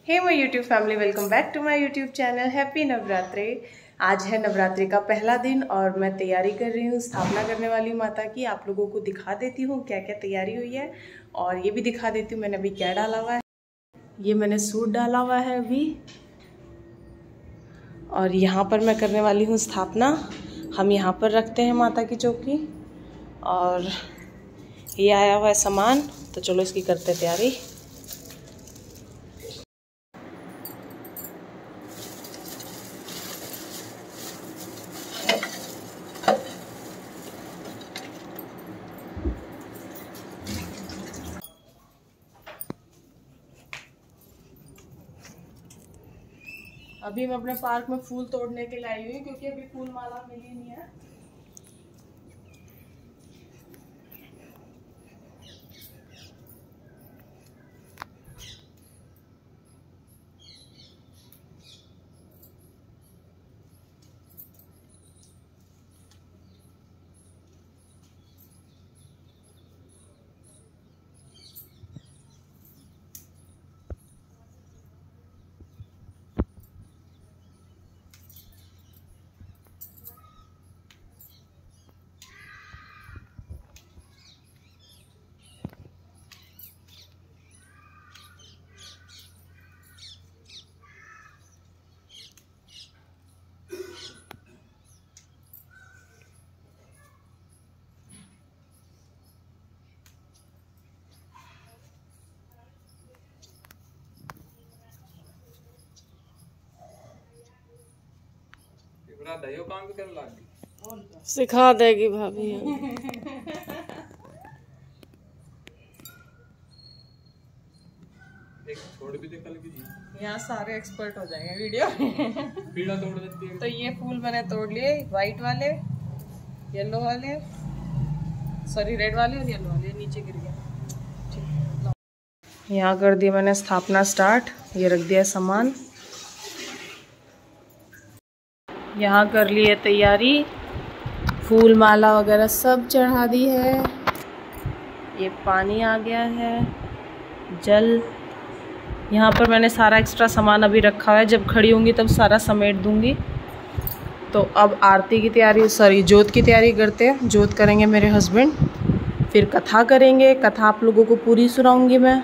Hey my YouTube family, welcome back to my YouTube channel. Happy Navratri. आज है नवरात्रि का पहला दिन और मैं तैयारी कर रही हूँ, स्थापना करने वाली माता की। आप लोगों को दिखा देती हूँ क्या क्या तैयारी हुई है और ये भी दिखा देती हूँ मैंने अभी क्या डाला हुआ है। ये मैंने सूट डाला हुआ है अभी, और यहाँ पर मैं करने वाली हूँ स्थापना। हम यहाँ पर रखते हैं माता की चौकी और ये आया हुआ है सामान, तो चलो इसकी करते हैं तैयारी। अभी मैं अपने पार्क में फूल तोड़ने के लिए आई हुई क्योंकि अभी फूल माला मिली नहीं है। काम भी करने लगी, सिखा देगी भाभी। एक छोड़ भी निकल गई। यहाँ सारे एक्सपर्ट हो जाएंगे वीडियो। पीड़ा तोड़ देती है। तो ये फूल मैंने तोड़ लिए, वाइट वाले, येलो वाले, सॉरी रेड वाले और येलो वाले, नीचे गिर गया। यहाँ कर दिया मैंने स्थापना स्टार्ट। ये रख दिया सामान, यहाँ कर लिए तैयारी, फूल माला वगैरह सब चढ़ा दी है। ये पानी आ गया है, जल। यहाँ पर मैंने सारा एक्स्ट्रा सामान अभी रखा है, जब खड़ी होंगी तब सारा समेट दूंगी। तो अब आरती की तैयारी, सॉरी जोत की तैयारी करते हैं। जोत करेंगे मेरे हस्बैंड, फिर कथा करेंगे। कथा आप लोगों को पूरी सुनाऊंगी मैं।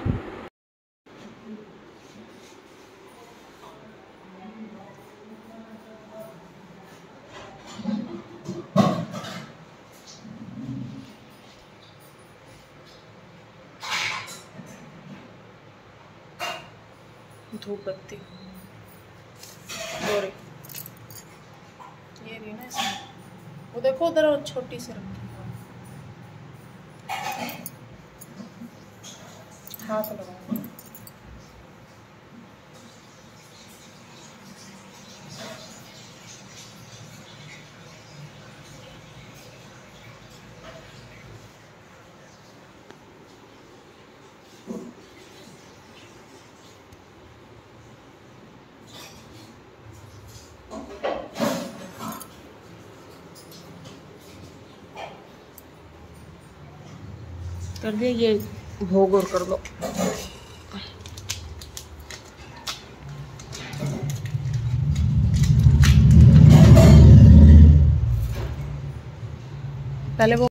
धूप बत्ती ये रही ना इसमें, वो देखो उधर छोटी सी रखी, हाथ लगाओ। कर दिया, ये भोग और कर दो। पहले वो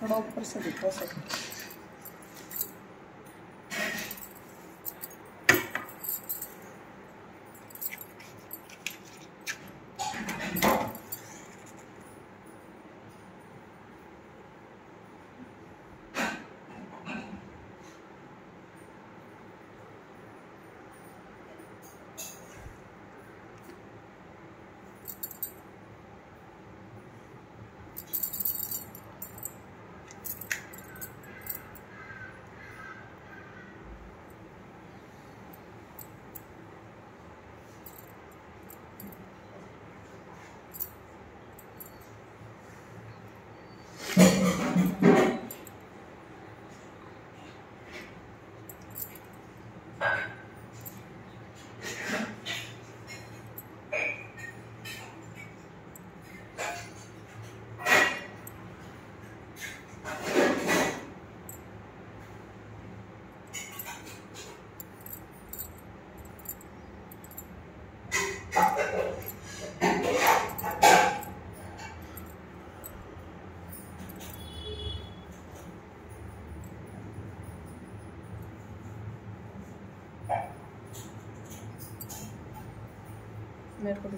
थोड़ा ऊपर से दिखा सकते। मेरे को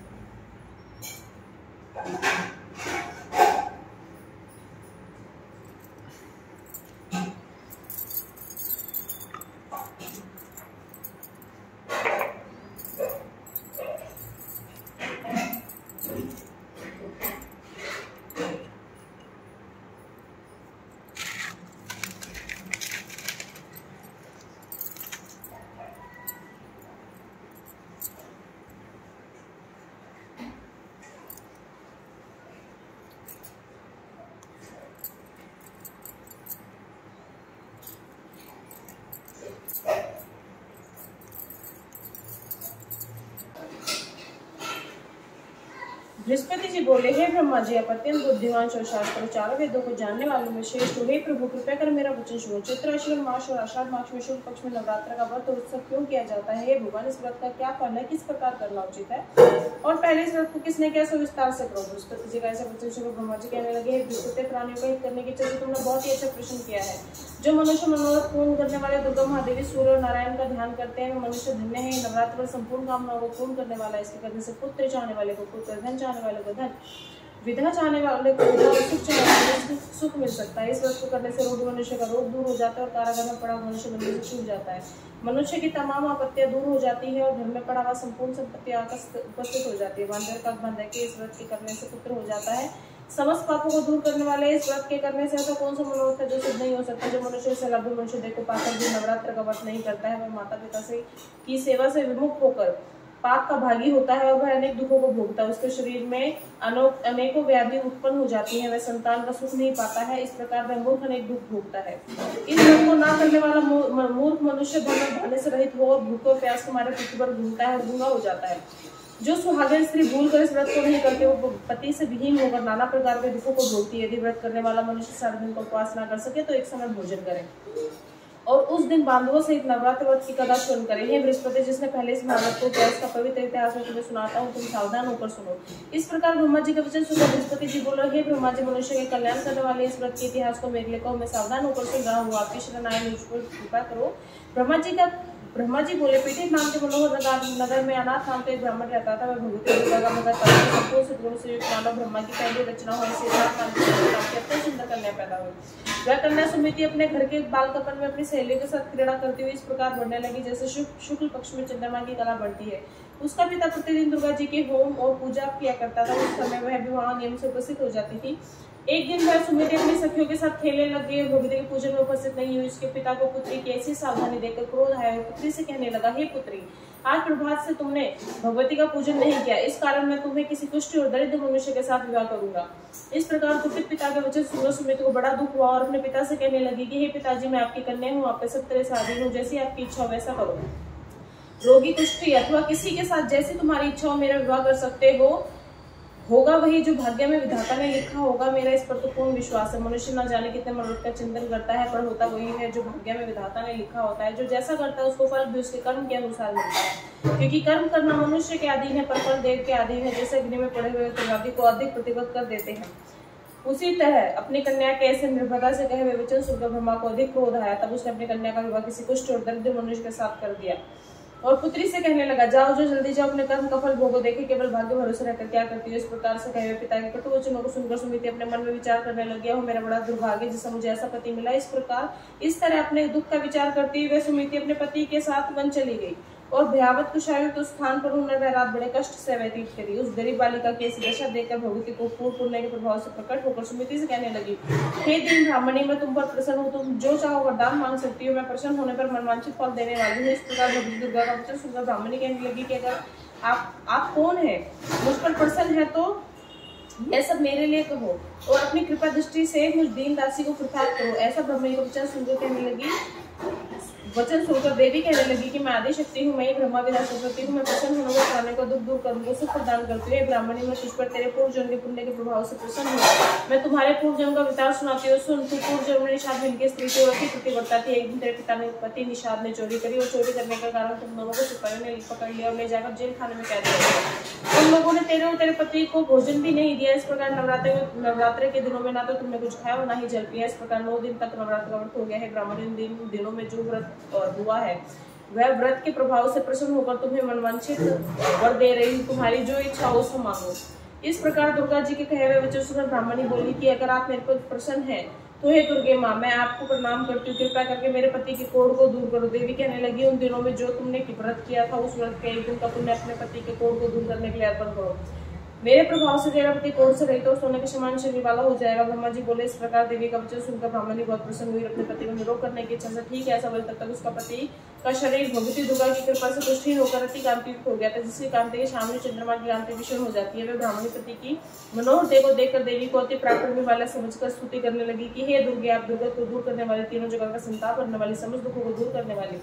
बृहस्पति जी बोले, हे ब्रह्मा जी, आप अत्यंत बुद्धिमान और शास्त्र चारों वेदों को जानने वालों में श्रेष्ठ हो। हे प्रभु, कृपया कर मेरा वचन सुनो। चैत्र अश्विन मास और आषाढ़ मास में शुक्ल पक्ष में नवरात्र का व्रत उत्सव क्यों किया जाता है? हे भगवान, इस व्रत का क्या फल है? किस प्रकार करना उचित है? और पहले इस व्रत को किसने किया, सो विस्तार से करो। बृहस्पति जी का ऐसा वचन सुनो। ब्रह्मा जी कहने लगे, हे बृहस्पति, प्राणियों को हित करने की इच्छा से तुमने बहुत ही अच्छा प्रश्न किया है। जो मनुष्य मनोरथ पूर्ण करने वाले दुर्गा महादेवी, सूर्य और नारायण का ध्यान करते हैं, मनुष्य धन्य है। नवरात्र पर संपूर्ण कामनाओं को पूर्ण करने वाला, इसके करने से पुत्र चाहने वाले को पुत्र, धन चाहने वाले को धन, विधा चाहने वाले को विधा और सुख चाहने वाले को सुख मिल सकता है। इस व्रत को करने से रोगी मनुष्य का रोग दूर हो जाता है और कारागार में पड़ा मनुष्य बंदी से छूट जाता है। मनुष्य की तमाम आपत्तियां दूर हो जाती है और घर में पड़ा हुआ संपूर्ण संपत्ति आकर उपस्थित हो जाती है। बांधर का बंध है कि इस व्रत के करने से पुत्र हो जाता है। समस्त पापों को दूर करने वाले इस व्रत के करने से ऐसा कौन सा मनोरथ है जो सिद्ध नहीं हो सकता? जो मनुष्य से लभ्य मनुष्य देह को पाकर भी नवरात्र का व्रत नहीं करता है, वह माता पिता से की सेवा से विमुख होकर पाप का भागी होता है और वह अनेक दुखों को भोगता है। उसके शरीर में अनेकों व्याधि उत्पन्न हो जाती है, वह संतान का सुख नहीं पाता है। इस प्रकार वह मूर्ख अनेक दुख भोगता है। इस व्रत को ना करने वाला मूर्ख मनुष्य धन भाने से रहित हो और भूख और प्यास के मारे पृथ्वी पर घूमता है और गूंगा हो जाता है। जो सुहागन स्त्री भूल कर इस व्रत को नहीं करते, वो पति से विहीन होकर नाना प्रकार के दुखों को भोगती है। यदि व्रत करने वाला मनुष्य सारे दिन को उपवास ना कर सके तो एक समय भोजन करे और उस दिन बांधवों सहित नवरात्र व्रत की कदाचरण करें। हे बृहस्पति, जिसने पहले इस महाव्रत को किया, इसका पवित्र इतिहास में तुम्हें सुनाता हूँ, तुम सावधान होकर सुनो। इस प्रकार ब्रह्मा जी का वचन सुनो। बृहस्पति जी बोलो, हे ब्रह्मा जी, मनुष्य के कल्याण करने वाले इस व्रत के इतिहास को मेरे लिए कहो, मैं सावधान होकर सुन रहा हूँ। आपकी शरण आए, मुझ पर कृपा करो। ब्रह्मा जी बोले, पीठित नाम के मनोहर नगर में अनाथ नाम का एक ब्राह्मण रहता था। वह भगवती दुर्गा का मगर संपूर्ण सद्गुण से युक्त मानव ब्रह्मा की पहली रचना हो, अत्यंत सुंदर कन्या पैदा हुई। वह कन्या सुमिति अपने घर के बालकपन में अपनी सहेलियों के साथ क्रीड़ा करती हुई इस प्रकार बढ़ने लगी जैसे शुक्ल पक्ष में चंद्रमा की कला बढ़ती है। उसका पिता प्रतिदिन दुर्गा जी के होम और पूजा किया करता था। उस समय वह भी वहां नियम से उपस्थित हो जाती थी। एक दिन वह सुमिति अपनी सखियों के साथ खेलने लग गई और भगवती के पूजन में उपस्थित नहीं हुई। उसके पिता को पुत्री की ऐसी सावधानी देखकर क्रोध आया और पुत्री से कहने लगा, हे पुत्री, आज प्रभात से तुमने भगवती का पूजन नहीं किया, इस कारण मैं तुम्हें किसी कुष्ठ और दरिद्र मनुष्य के साथ विवाह करूंगा। इस प्रकार कुपित पिता के वचन सुनकर सुमिति को बड़ा दुख हुआ और अपने पिता से कहने लगी कि हे पिताजी, मैं आपकी कन्या हूँ, आप पे सब तरह से आधीन हूँ, जैसी आपकी इच्छा हो वैसा करो। रोगी, कुष्ठी अथवा किसी के साथ जैसी तुम्हारी इच्छा हो मेरा विवाह कर सकते हो। होगा वही जो भाग्य में विधाता ने लिखा होगा। मेरा इस पर तो पूर्ण विश्वास है। मनुष्य न जाने कितने मनोरथ का चिंतन करता है, पर होता वही है जो भाग्य में विधाता ने लिखा होता है। जो जैसा करता है उसको फल भी उसके कर्म के अनुसार मिलता है, क्योंकि कर्म करना मनुष्य के अधीन है, पर फल देव के अधीन है। जैसे अग्नि में पड़े हुए तगादी को अधिक प्रतिबद्ध कर देते हैं, उसी तरह अपनी कन्या के ऐसे निर्भरता से कहे हुए वचन सुनकर ब्रह्मा को अधिक क्रोध आया। तब उसने अपनी कन्या का विवाह किसी कुष्ठ और दरिद्र मनुष्य के साथ कर दिया और पुत्री से कहने लगा, जाओ जो जल्दी जाओ, अपने कर्म का फल भोगो, देखे केवल भाग्य भरोसे रहकर क्या करती हो। इस प्रकार से कहे हुए पिता के कटु वचनों को सुनकर सुमिति अपने मन में विचार करने लग गया, हो मेरा बड़ा दुर्भाग्य जिससे मुझे ऐसा पति मिला। इस तरह अपने दुख का विचार करती हुए सुमिति अपने पति के साथ वन चली गई और भयावत कुशायुक्त उस स्थान पर उन्होंने वह रात बड़े कष्ट से व्यतीत करी। उस गरीब बालिका की ऐसी दशा देखकर भगवती को पूर्ण पुण्य के प्रभाव से प्रकट होकर सुमिति से कहने लगी, हे दीन ब्राह्मणी, मैं तुम पर प्रसन्न हूँ, तुम जो चाहो वरदान मांग सकती हो, मैं प्रसन्न होने पर मनवांछित फल देने वाली हूँ। इस प्रकार भगवती दुर्गा का वचन सुनकर ब्राह्मणी कहने लगी कि अगर आप कौन है, मुझ पर प्रसन्न है तो यह सब मेरे लिए कहो और अपनी कृपा दृष्टि से मुझ दीन दासी को कृपात करो। ऐसा ब्राह्मणी का वचन सुनकर कहने लगी, वचन सुनकर देवी कहने लगी कि मैं आदि शक्ति हूँ, मैं ही ब्रह्मा विद्या सरस्वती हूँ, मैं प्रसन्न होने वाले प्राणी को दुख दूर करूंगा, सुख प्रदान करती हूँ। ब्राह्मणी, मैं तुझ पर तेरे पूर्व जन्म के पुण्य के प्रभाव से प्रसन्न हूँ। मैं तुम्हारे पूर्व जन्म का विचार सुनाती हूँ, सुन। तू पूर्व जन्म में निषाद बन के स्त्री से रखी प्रतिवर्ता थी। एक दिन तेरे पिता ने पति निषाद ने चोरी करी और चोरी करने के कारण तुम दोनों को सिपाहियों ने पकड़ लिया और ले जाकर जेल खाने में कैद कर दिया। उन लोगों ने तेरे और तेरे पति को भोजन भी नहीं दिया। इस प्रकार नवरात्र के दिनों में ना तो तुमने कुछ खाया और ना ही जल पिया। इस प्रकार 9 दिन तक नवरात्र का व्रत हो गया है। ब्राह्मण दिनों में जो व्रत हुआ है वह व्रत के प्रभाव से प्रसन्न होकर तुम्हें मनवांछित वर दे रही, तुम्हारी जो इच्छा हो सो मांगो। इस प्रकार दुर्गा जी के कहे हुए वचन सुनकर ब्राह्मणी बोली कि अगर आप मेरे पर प्रसन्न हैं तो हे दुर्गे माँ, मैं आपको प्रणाम करती हूँ, कृपा करके मेरे पति के कोढ़ को दूर करो। देवी कहने लगी, उन दिनों में जो तुमने व्रत किया था उस व्रत के एक दिन का पुण्य अपने पति के कोढ़ को दूर करने के लिए अर्पण करो। मेरे प्रभाव से तेरा पति कोढ़ से रहित और सोने के समान शरीर वाला हो जाएगा। ब्रह्मा जी बोले। इस प्रकार देवी का वचन सुनकर ब्राह्मणी बहुत प्रसन्न हुई, अपने पति को निरोग करने की इच्छा से ठीक है ऐसा बोले तब तक उसका पति का शरीर भगवती दुर्गा की कृपा से पुष्टहीन होकर अति कांतियुक्त हो गया था, जिसकी कांति के सामने चंद्रमा की कांति भीषण हो जाती है। वे ब्राह्मणी पति की मनोहर देह को देखकर देवी को अति पराक्रमी वाला समझकर स्तुति करने लगी कि हे दुर्गे, आप दुर्गत को दूर करने वाली, तीनों जगह का संताप करने वाली, समस्त दुखों को दूर करने वाली,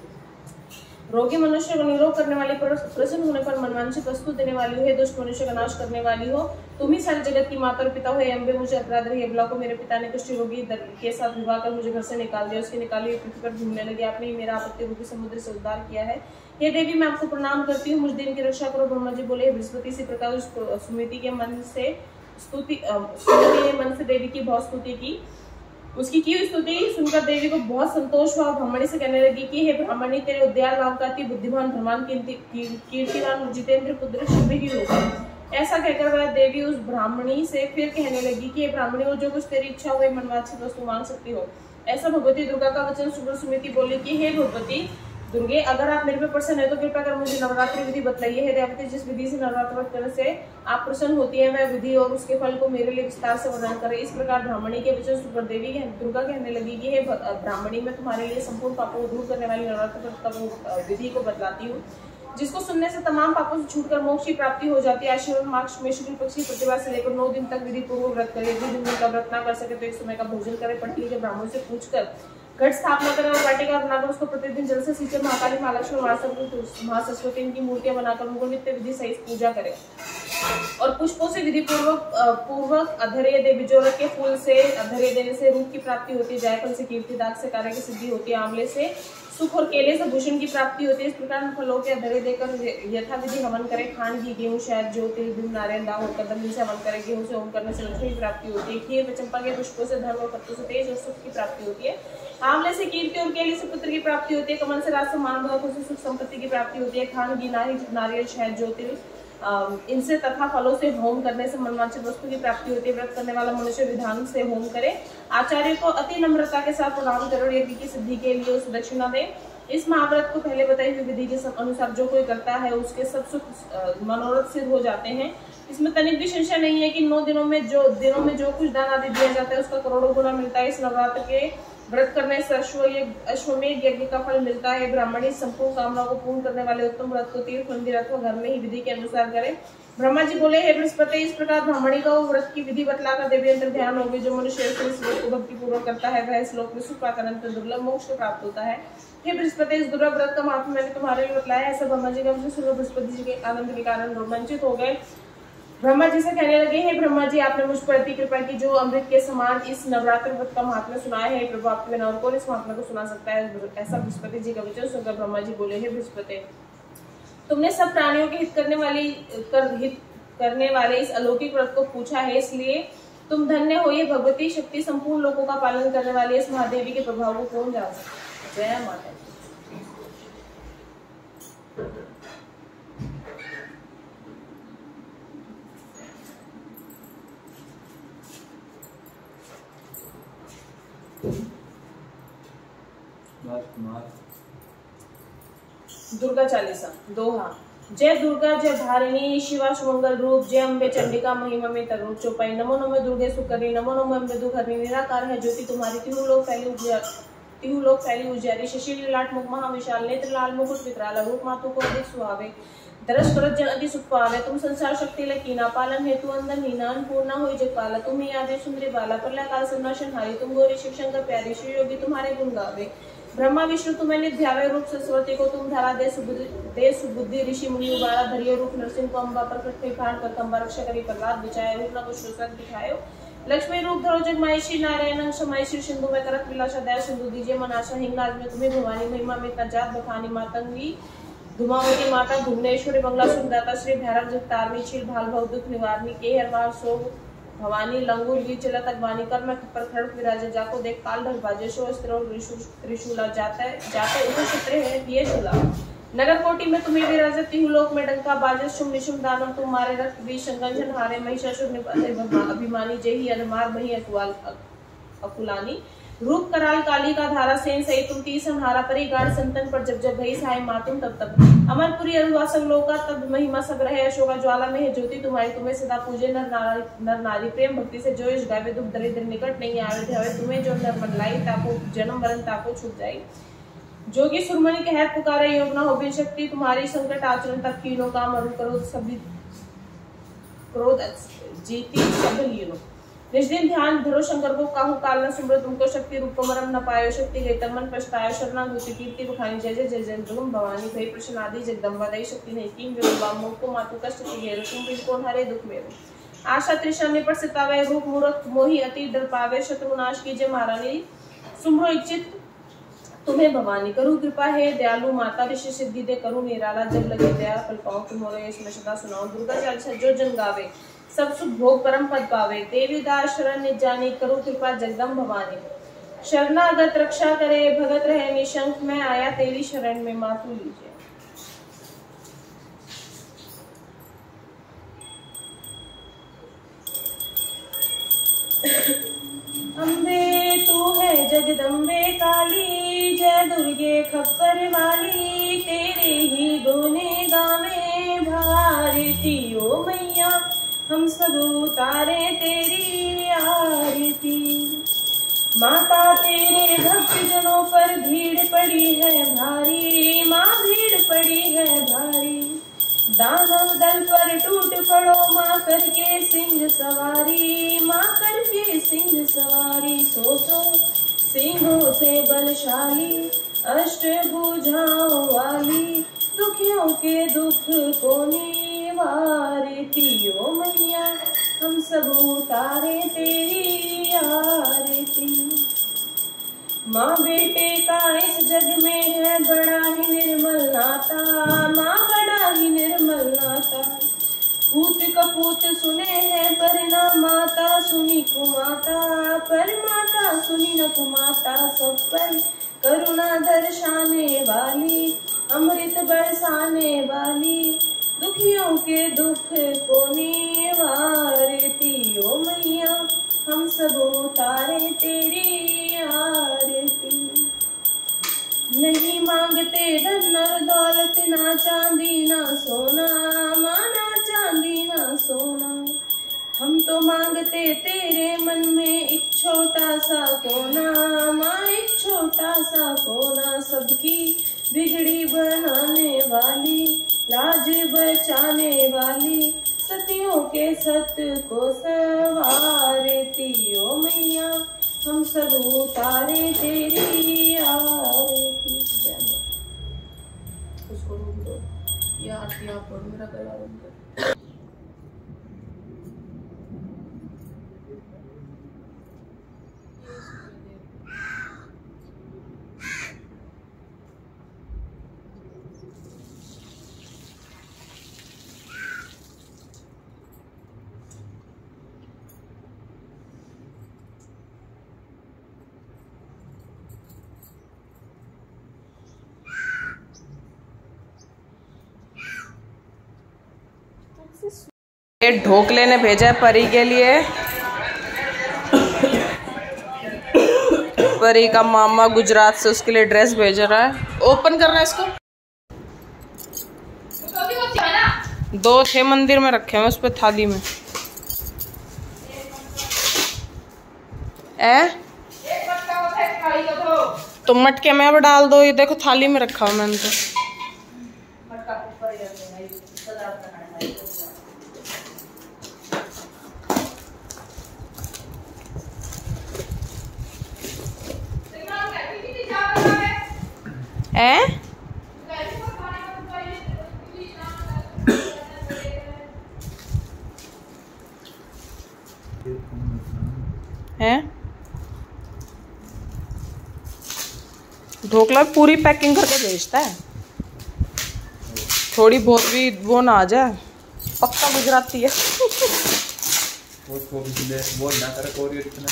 रोगी मनुष्य को निरोग करने वाली, प्रसन्न होने पर मनवांछित वस्तु देने वाली हो, हे दुष्ट मनुष्य का नाश करने वाली हो, तुम ही सारे जगत की माता और पिता हो। हे अम्बे, मुझे अपराध रही अबला को मेरे पिता ने कुष्ठ रोगी के साथ विवाह कर मुझे घर से निकाल दिया, उसके निकाली पृथ्वी पर घूमने लगे, आपने ही मेरा आपत्ति रूपी समुद्र से उद्धार किया है। हे देवी, मैं आपको प्रणाम करती हूँ, मुझ दिन की रक्षा करो। ब्रह्मा जी बोले, बृहस्पति, इसी प्रकार सुमिति के मन से देवी की बहुत स्तुति की। उसकी की हुई स्तुति सुनकर देवी को बहुत संतोष हुआ। ब्राह्मणी से कहने लगी कि हे ब्राह्मणी, तेरे उद्यान लाभकारी, बुद्धिमान, धर्मान, कीर्तिवान और जितेंद्र पुत्र शीघ्र ही होगा। ऐसा कहकर वह देवी उस ब्राह्मणी से फिर कहने लगी कि हे ब्राह्मणी, और जो कुछ तेरी इच्छा हो मनवांछित वस्तु मांग सकती हो। ऐसा भगवती दुर्गा का वचन सुनकर सुमिति बोली कि हे भगवती दुर्गे, अगर आप मेरे पे प्रसन्न है तो कृपा कर मुझे नवरात्रि विधि बतलाइए। हे देवती, जिस विधि से नवरात्र करने से आप प्रसन्न होती है वह विधि और उसके फल को मेरे लिए विस्तार से वर्णन करें। इस प्रकार ब्राह्मणी के वचन सुनकर देवी दुर्गा कहने लगी कि हे ब्राह्मणी, मैं तुम्हारे लिए संपूर्ण पापों को दूर करने वाली नवरात्र विधि को बतलाती हूँ, जिसको सुनने से तमाम पापों से छूटकर मोक्ष की प्राप्ति हो जाती है। आश्विन मास में शुक्ल पक्ष की प्रतिभा से लेकर 9 दिन तक विधि पूर्वक व्रत करे। यदि दिन का व्रत न कर सके तो एक समय का भोजन करे। पटली के ब्राह्मण से पूछकर घट स्थापना करें और वाटिका बनाकर उसको प्रतिदिन जल से सींचे। महाकाली, महालक्ष्मी, महासरस्वती इनकी मूर्तियां बनाकर उनको नित्य विधि सहित पूजा करें और पुष्पों से विधि पूर्वक अधर्य दे। बिजोरक के फूल से अधर्य देने से रूप की प्राप्ति होती है। जायफल से कीर्ति, दाग से कार्य की सिद्धि होती है। आंवले से सुख और केले से भूषण की प्राप्ति होती है। इस प्रकार फलों के अधर्य देकर यथाविधि हवन करे। खांड, घी, गेहूं, शहद, जौ, तिल, दूध, नारियल, दाल और कदम से हवन करे। गेहूं से होम करने से लक्ष्मी की प्राप्ति होती है। खीर में चंपा के पुष्पों से धन और पत्तों से तेज और सुख की प्राप्ति होती है। आंवले से कीर्ति और केले से पुत्र की प्राप्ति होती है। कमल से राज, मानव से सुख संपत्ति की प्राप्ति होती है। खांड, घी, नारियल, शहद, जौ, तिल इनसे तथा फलों से होम करने से मनवांछित वस्तु की प्राप्ति होती है। व्रत करने वाला मनुष्य विधान से होम करे। आचार्य को अति नम्रता के साथ प्रणाम करो। यज्ञ की सिद्धि के लिए उस दक्षिणा दे। इस महाव्रत को पहले बताई हुई विधि के अनुसार जो कोई करता है उसके सब सुख मनोरथ सिद्ध हो जाते हैं। इसमें तनिक भी संशय नहीं है कि 9 दिनों में जो कुछ दान आदि दिया जाता है उसका करोड़ों गुना मिलता है। इस नवरात्र के व्रत करने से अश्वमेध यज्ञ का फल मिलता है। ब्राह्मणी संपूर्ण कामनाओं को पूर्ण करने वाले उत्तम व्रत को तीर्थ, मंदिर अथवा घर में ही विधि के अनुसार करे। ब्रह्मा जी बोले, हे बृहस्पति, इस प्रकार ब्राह्मणी का व्रत की विधि बतलाकर देवी अंतर ध्यान हो गई। जो मनुष्य इस व्रत को भक्ति पूर्वक करता है वह इस लोक में सुख पाकर अंत दुर्लभ मोक्ष को प्राप्त होता है। हे बृहस्पति, इस दुर्लभ व्रत का महत्व मैंने तुम्हारे लिए बतलाया। ऐसा ब्रह्मा जी का सुनकर बृहस्पति जी के आनंद के कारण रोमांचित हो गए। ब्रह्मा जी से कहने लगे, हे ब्रह्मा जी, आपने मुझ पर अति कृपा की। जो अमृत के समान इस नवरात्र व्रत का महात्म्य सुनाया है, प्रभु आपके बिना और कौन इस महात्म्य को सुना सकता है। ऐसा बृहस्पति जी का वचन सुनकर ब्रह्मा जी बोले, हे बृहस्पति, तुमने सब प्राणियों के हित करने वाले इस अलौकिक व्रत को पूछा है, इसलिए तुम धन्य हो। ये भगवती शक्ति संपूर्ण लोगों का पालन करने वाली इस महादेवी के प्रभाव को कौन जान सकता है। जय माता दी। दुर्गा चालीसा दोहा। जय दुर्गा जय धारिणी शिवा सुमंगल रूप, जय अम्बे चंडिका महिमा में तरूप चौपाई। नमो नमो दुर्गे सुकरी, नमो नमो अम्बे दुखरी। निराकार है ज्योति तुम्हारी, तिहु लोक फैली उजियारी। शशि लाट मुख महाविशाल, नेत्र लाल मुकुट विकराला। रूप मातु को अधिक सुहावे, दरस करत जन अति सुख पावे। तुम संसार शक्ति लकीना, पालन हेतु अंदन हीना। अन्नपूर्णा हुई जगपाला, तुम ही आदि सुंदरी बाला। प्रलय काल संनाशन हारी, तुम गौरी शिव शंकर प्यारी। श्री योगी तुम्हारे गुण गावे, ब्रह्मा विष्णु तुम्हें निध्यावे। रूप सरस्वती को तुम धरा, दे सुबुद्धि ऋषि मुनि उबारा। धरियो रूप नरसिंह को अम्बा, प्रकट हुई प्राण प्रकम्बा। रक्षा करी प्रहलाद बिचाए, रूप न कुछ रोसक दिखायो। लक्ष्मी रूप धरो जगमाई, श्री नारायण क्षमाई। श्री सिंधु में करत विलासा, दया सिंधु दीजिए मनाशा। हिंगलाज में तुम्हें भवानी, महिमा में तजात बखानी। मातंगी धुमावती माता, भुवनेश्वरी, बंगला सुंदरता। श्री भैरव जगतारणी, शील भाल भव दुख निवारणी। के हर बार सो भवानी लंगूर वी चलत अगवानी कर मैं खप्पर खड़क विराजे जाको देख काल ढल बाजे शो स्त्रो त्रिशूला जाते उसे चित्र है ये शूला नगर कोटि में तुम्हें विराजती हूँ लोक में डंका बाजे शुम निशुम दानव तुम्हारे रक्त भी संगंजन हारे महिषासुर निपते अभिमानी जही अनमार मही अकुलानी रूप कराल काली का धारा सेन सही तुम तीस संहारा परी गाढ़ संतन पर जब जब भई सहाय मातुम तब तब अमरपुरी अनुवासक लोका तब महिमा सब रहे अशोका ज्वाला में है ज्योति तुम्हारी तुम्हें सदा पूजे नर नारी प्रेम भक्ति से जो इस गावे दुख दरिद्र निकट नहीं आवे ध्यावे तुम्हें जो नर मन लाई ताको जन्म मरण ताको छूट जाए जोगी सुरमणि के हैत पुकारे योग न हो बिन शक्ति तुम्हारी संकट आचरण तक कीनो काम अरु करो सभी क्रोध जीती सब लीनो निष्दिन ध्यान धरो शंकर को काहू काल न सुमरो तुमको शक्ति रूप को मरम न पायो शक्ति गई तमन पछतायो शरणागति कीर्ति बखानी जय जय जय जय दुर्गम भवानी भई प्रश्न आदि जगदम्बा दई शक्ति नहीं कीम जो बामो को मातु कष्ट की घेरो तुम बिन कौन हरे दुख मेरो आशा तृष्णा निपट सितावे रूप मूर्ख मोहि अति डर पावे शत्रु नाश कीजिए महारानी सुमरो इच्छित तुम्हें भवानी करूँ कृपा है दयालु माता ऋषि सिद्धि दे करूँ निराला जब लगे दया फल पाओ तुम इसमें सदा सुनाओ दुर्गा चालीसा जो जन गावे सब सुख भोग परम पद पावे देवी दास शरण निज जानी करो कृपा जगदम भवानी शरणागत रक्षा करे भगत रहे निशंक मैं आया तेरी शरण में मातु लीजिए अम्बे तू है जगदम्बे काली जय दुर्गे खप्पर वाली तेरे ही गुने गावे भारती ओ मैया हम सब उतारे तेरी आरती माता तेरे भक्त जनों पर भीड़ पड़ी है भारी माँ भीड़ पड़ी है भारी दानव दल पर टूट पड़ो माँ करके सिंह सवारी माँ करके सिंह सवारी सोचो सिंहों से बलशाली अष्ट भुजाओं वाली दुखियों के दुख को निवारती ओ मैया हम सब उतारे तेरी आरती माँ बेटे का इस जग में है बड़ा ही निर्मल नाता माँ बड़ा ही निर्मल नाता पूत कपूत सुने हैं पर ना माता सुनी कुमाता पर माता सुनी न कुमाता सब पर करुणा दर्शाने वाली अमृत बरसाने वाली दुखियों के दुख को निवारती ओ मैया हम सब उतारे तेरी आरती नहीं मांगते धन और दौलत ना चांदी ना सोना माँ ना चांदी ना सोना हम तो मांगते तेरे मन में एक छोटा सा कोना माँ एक छोटा सा कोना सबकी बिगड़ी बनाने वाली लाज बचाने वाली सतियों के सत को सवारती ओ मैया हम सब उतारे तेरी आरती उसको रोक दो या आरती आप पढ़ो मेरा गला बंद कर ढोकले ने भेजा है परी के लिए। परी का मामा गुजरात से उसके लिए ड्रेस भेज रहा है। ओपन करना है इसको। 2 थे मंदिर में रखे हैं उस पे थाली में। तो मटके में अब डाल दो। ये देखो थाली में रखा हूँ मैंने तो। ढोकला पूरी पैकिंग करके भेजता है। थोड़ी बहुत भी वो ना आ जाए। पक्का गुजराती है। वो ना करे कोरियर इतना,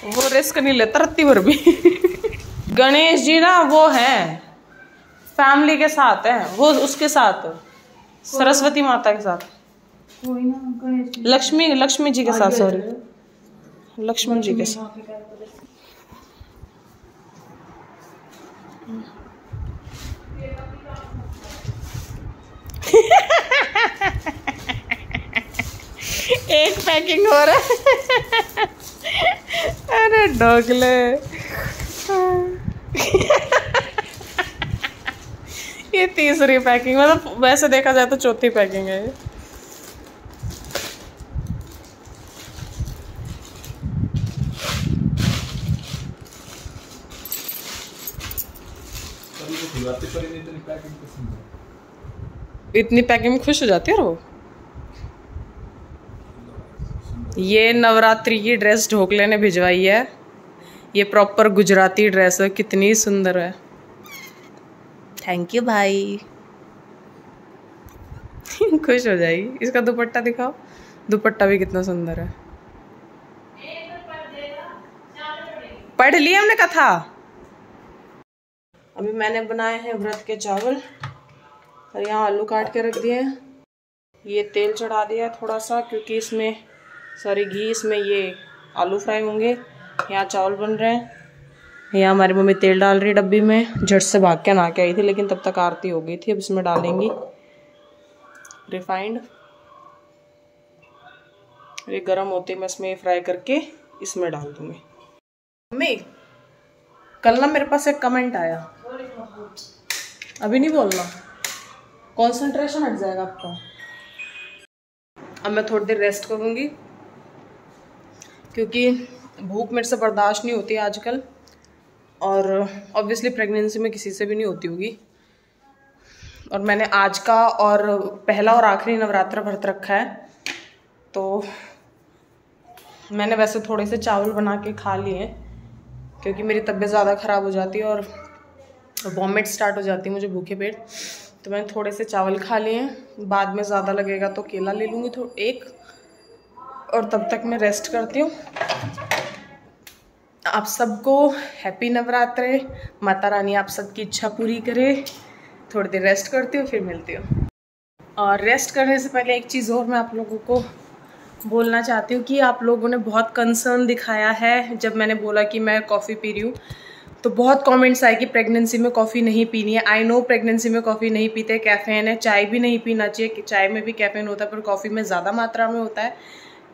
वो रिस्क नहीं लेता रत्ती भर भी। गणेश जी ना वो है फैमिली के साथ है, वो उसके साथ सरस्वती माता के साथ, कोई ना गणेश लक्ष्मी जी के साथ, सॉरी लक्ष्मण जी के साथ। एक पैकिंग हो रहा है। अरे डोगले। ये तीसरी पैकिंग, मतलब वैसे देखा जाए तो चौथी पैकिंग है ये। इतनी पैकिंग में खुश हो जाती है वो। ये नवरात्रि की ड्रेस ढोकले ने भिजवाई है, ये प्रॉपर गुजराती ड्रेस है, कितनी सुंदर है। थैंक यू भाई। खुश हो जाएगी। इसका दुपट्टा दिखाओ, दुपट्टा भी कितना सुंदर है। पढ़ लिया हमने कथा। अभी मैंने बनाए हैं व्रत के चावल और यहाँ आलू काट के रख दिए हैं। ये तेल चढ़ा दिया थोड़ा सा, क्योंकि इसमें घी, इसमें ये आलू फ्राई होंगे। यहाँ चावल बन रहे हैं। यहाँ हमारी मम्मी तेल डाल रही है डब्बी में, झट से भाग के नहा के आई थी, लेकिन तब तक आरती हो गई थी। अब इसमें डालेंगी रिफाइंड। ये गर्म होते मैं इसमें फ्राई करके इसमें डाल दूंगी। मम्मी कल ना मेरे पास एक कमेंट आया, अभी नहीं बोलना, कंसंट्रेशन हट जाएगा आपका। अब मैं थोड़ी देर रेस्ट करूंगी, क्योंकि भूख मेरे से बर्दाश्त नहीं होती आजकल, और ऑब्वियसली प्रेगनेंसी में किसी से भी नहीं होती होगी। और मैंने आज का और पहला और आखिरी नवरात्र व्रत रखा है, तो मैंने वैसे थोड़े से चावल बना के खा लिए, क्योंकि मेरी तबीयत ज़्यादा ख़राब हो जाती है और वॉमिट स्टार्ट हो जाती है मुझे भूखे पेट। तो मैंने थोड़े से चावल खा लिए हैं। बाद में ज़्यादा लगेगा तो केला ले लूँगी एक, और तब तक मैं रेस्ट करती हूँ। आप सबको हैप्पी नवरात्रे। माता रानी आप सबकी इच्छा पूरी करे। थोड़ी देर रेस्ट करती हूँ, फिर मिलती हूँ। और रेस्ट करने से पहले एक चीज़ और मैं आप लोगों को बोलना चाहती हूँ कि आप लोगों ने बहुत कंसर्न दिखाया है। जब मैंने बोला कि मैं कॉफ़ी पी रही हूँ, तो बहुत कमेंट्स आए कि प्रेगनेंसी में कॉफ़ी नहीं पीनी है। आई नो प्रेगनेंसी में कॉफ़ी नहीं पीते, कैफ़ीन है। चाय भी नहीं पीना चाहिए, चाय में भी कैफ़ीन होता है, पर कॉफ़ी में ज़्यादा मात्रा में होता है।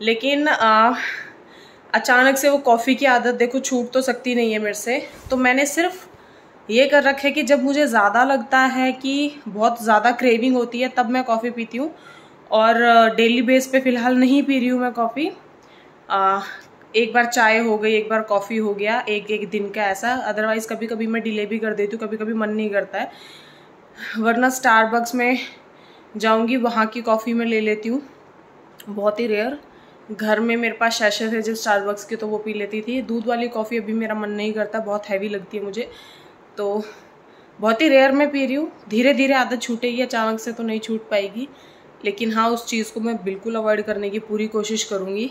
लेकिन अचानक से वो कॉफ़ी की आदत देखो छूट तो सकती नहीं है मेरे से। तो मैंने सिर्फ ये कर रखा है कि जब मुझे ज़्यादा लगता है कि बहुत ज़्यादा क्रेविंग होती है, तब मैं कॉफ़ी पीती हूँ। और डेली बेस पे फ़िलहाल नहीं पी रही हूँ मैं कॉफ़ी। एक बार चाय हो गई, एक बार कॉफ़ी हो गया, एक दिन का ऐसा। अदरवाइज़ कभी कभी मैं डिले भी कर देती हूँ, कभी कभी मन नहीं करता है। वरना स्टारबक्स में जाऊँगी, वहाँ की कॉफ़ी में ले लेती हूँ, बहुत ही रेयर। घर में मेरे पास शैशे थे जो स्टारबक्स के, तो वो पी लेती थी। दूध वाली कॉफ़ी अभी मेरा मन नहीं करता, बहुत हैवी लगती है मुझे, तो बहुत ही रेयर मैं पी रही हूँ। धीरे धीरे आदत छूटेगी, अचानक से तो नहीं छूट पाएगी। लेकिन हाँ, उस चीज़ को मैं बिल्कुल अवॉइड करने की पूरी कोशिश करूँगी।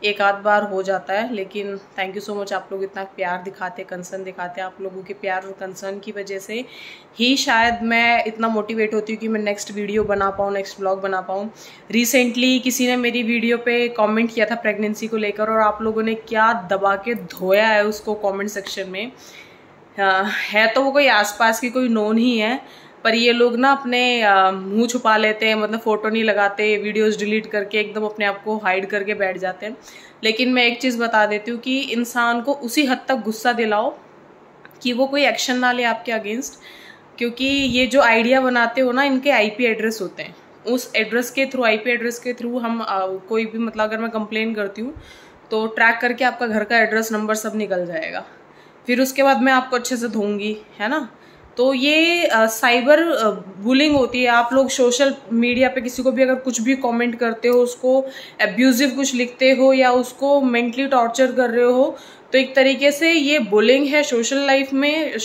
एक आध बार हो जाता है, लेकिन थैंक यू सो मच, आप लोग इतना प्यार दिखाते, कंसर्न दिखाते। आप लोगों के प्यार और कंसर्न की वजह से ही शायद मैं इतना मोटिवेट होती हूँ कि मैं नेक्स्ट वीडियो बना पाऊँ, नेक्स्ट ब्लॉग बना पाऊँ। रिसेंटली किसी ने मेरी वीडियो पे कमेंट किया था प्रेगनेंसी को लेकर, और आप लोगों ने क्या दबा के धोया है उसको कमेंट सेक्शन में। है तो वो कोई आसपास की कोई नोन ही है, पर ये लोग ना अपने मुंह छुपा लेते हैं, मतलब फ़ोटो नहीं लगाते, वीडियोस डिलीट करके एकदम अपने आप को हाइड करके बैठ जाते हैं। लेकिन मैं एक चीज़ बता देती हूँ कि इंसान को उसी हद तक गुस्सा दिलाओ कि वो कोई एक्शन ना ले आपके अगेंस्ट, क्योंकि ये जो आइडिया बनाते हो ना, इनके IP एड्रेस होते हैं। उस एड्रेस के थ्रू, IP एड्रेस के थ्रू हम कोई भी, मतलब अगर मैं कंप्लेन करती हूँ तो ट्रैक करके आपका घर का एड्रेस, नंबर सब निकल जाएगा। फिर उसके बाद मैं आपको अच्छे से धोऊंगी, है ना। तो ये साइबर बुलिंग होती है। आप लोग सोशल मीडिया पे किसी को भी अगर कुछ भी कमेंट करते हो, उसको एब्यूजिव कुछ लिखते हो या उसको मेंटली टॉर्चर कर रहे हो, तो एक तरीके से ये बुलिंग है सोशल लाइफ में।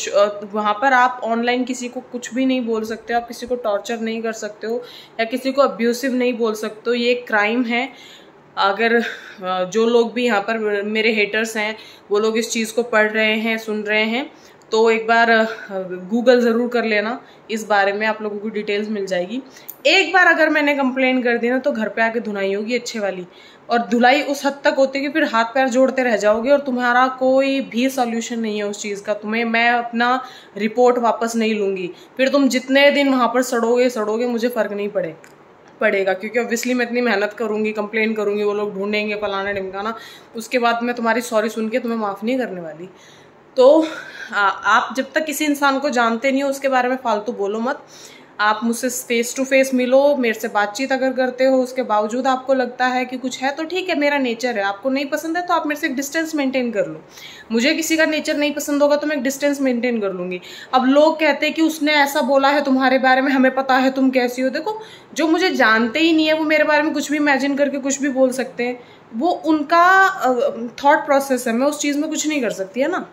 वहाँ पर आप ऑनलाइन किसी को कुछ भी नहीं बोल सकते हो, आप किसी को टॉर्चर नहीं कर सकते हो या किसी को अब्यूसिव नहीं बोल सकते हो। ये क्राइम है। अगर जो लोग भी यहाँ पर मेरे हेटर्स हैं वो लोग इस चीज़ को पढ़ रहे हैं, सुन रहे हैं, तो एक बार गूगल ज़रूर कर लेना, इस बारे में आप लोगों को डिटेल्स मिल जाएगी। एक बार अगर मैंने कंप्लेन कर दी ना तो घर पे आके धुलाई होगी अच्छे वाली, और धुलाई उस हद तक होती है कि फिर हाथ पैर जोड़ते रह जाओगे और तुम्हारा कोई भी सॉल्यूशन नहीं है उस चीज़ का। तुम्हें मैं अपना रिपोर्ट वापस नहीं लूँगी, फिर तुम जितने दिन वहाँ पर सड़ोगे मुझे फ़र्क नहीं पड़ेगा, क्योंकि ऑब्वियसली मैं इतनी मेहनत करूँगी, कंप्लेन करूँगी, वो लोग ढूंढेंगे फलाना ढिमकाना, उसके बाद मैं तुम्हारी सॉरी सुन के तुम्हें माफ़ नहीं करने वाली। तो आप जब तक किसी इंसान को जानते नहीं हो उसके बारे में फालतू बोलो मत। आप मुझसे फेस टू फेस मिलो, मेरे से बातचीत अगर करते हो, उसके बावजूद आपको लगता है कि कुछ है तो ठीक है, मेरा नेचर है। आपको नहीं पसंद है तो आप मेरे से एक डिस्टेंस मेंटेन कर लो। मुझे किसी का नेचर नहीं पसंद होगा तो मैं एक डिस्टेंस मेंटेन कर लूँगी। अब लोग कहते हैं कि उसने ऐसा बोला है तुम्हारे बारे में, हमें पता है तुम कैसी हो। देखो, जो मुझे जानते ही नहीं है वो मेरे बारे में कुछ भी इमेजिन करके कुछ भी बोल सकते हैं, वो उनका थॉट प्रोसेस है, मैं उस चीज़ में कुछ नहीं कर सकती, है ना।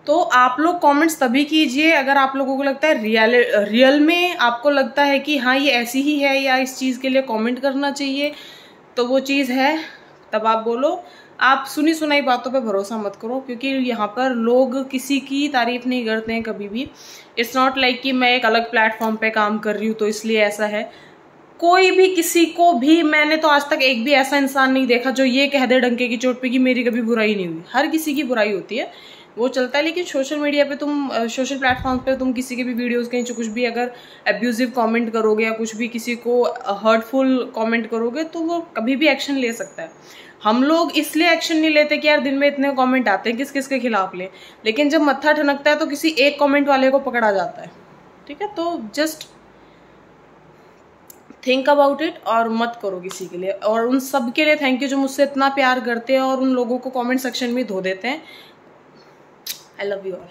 तो आप लोग कमेंट्स तभी कीजिए अगर आप लोगों को लगता है रियल में आपको लगता है कि हाँ ये ऐसी ही है या इस चीज़ के लिए कमेंट करना चाहिए, तो वो चीज़ है, तब आप बोलो। आप सुनी सुनाई बातों पे भरोसा मत करो, क्योंकि यहाँ पर लोग किसी की तारीफ नहीं करते हैं कभी भी। इट्स नॉट लाइक कि मैं एक अलग प्लेटफॉर्म पे काम कर रही हूँ तो इसलिए ऐसा है। कोई भी किसी को भी, मैंने तो आज तक एक भी ऐसा इंसान नहीं देखा जो ये कह दे डंके की चोट पे कि मेरी कभी बुराई नहीं हुई। हर किसी की बुराई होती है, वो चलता है। लेकिन सोशल मीडिया पे तुम, सोशल प्लेटफॉर्म पे तुम किसी के भी वीडियोस कहीं कुछ भी अगर अब्यूजिव कमेंट करोगे या कुछ भी किसी को हर्टफुल कमेंट करोगे तो वो कभी भी एक्शन ले सकता है। हम लोग इसलिए एक्शन नहीं लेते कि यार दिन में इतने कमेंट आते हैं, किस किस के खिलाफ लें, लेकिन जब मत्था ठनकता है तो किसी एक कमेंट वाले को पकड़ा जाता है। ठीक है, तो जस्ट थिंक अबाउट इट और मत करो किसी के लिए। और उन सब के लिए थैंक यू जो मुझसे इतना प्यार करते हैं और उन लोगों को कमेंट सेक्शन में धो देते हैं। I love you all.